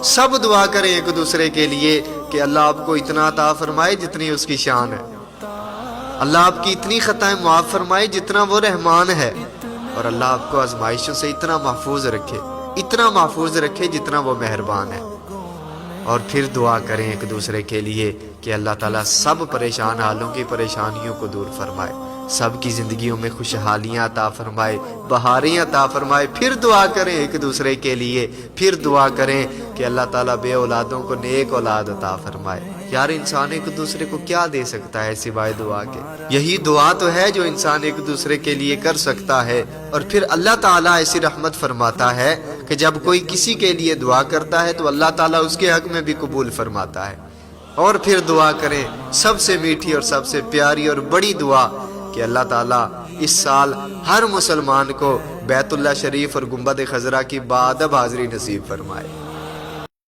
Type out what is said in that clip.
سب دعا کریں ایک دوسرے کے لیے کہ اللہ آپ کو اتنا عطا فرمائے جتنی اس کی شان ہے، اللہ آپ کی اتنی خطائیں معاف فرمائے جتنا وہ رحمان ہے، اور اللہ آپ کو آزمائشوں سے اتنا محفوظ رکھے جتنا وہ مہربان ہے۔ اور پھر دعا کریں ایک دوسرے کے لیے کہ اللہ تعالیٰ سب پریشان حالوں کی پریشانیوں کو دور فرمائے، سب کی زندگیوں میں خوشحالیاں عطا فرمائے، بہاریں عطا فرمائے۔ پھر دعا کریں ایک دوسرے کے لیے، پھر دعا کریں کہ اللہ تعالیٰ بے اولادوں کو نیک اولاد عطا فرمائے۔ یار انسان ایک دوسرے کو کیا دے سکتا ہے سوائے دعا کے؟ یہی دعا تو ہے جو انسان ایک دوسرے کے لیے کر سکتا ہے۔ اور پھر اللہ تعالیٰ ایسی رحمت فرماتا ہے کہ جب کوئی کسی کے لیے دعا کرتا ہے تو اللہ تعالیٰ اس کے حق میں بھی قبول فرماتا ہے۔ اور پھر دعا کریں سب سے میٹھی اور سب سے پیاری اور بڑی دعا کہ اللہ تعالیٰ اس سال ہر مسلمان کو بیت اللہ شریف اور گنبد خضرا کی بادب حاضری نصیب فرمائے۔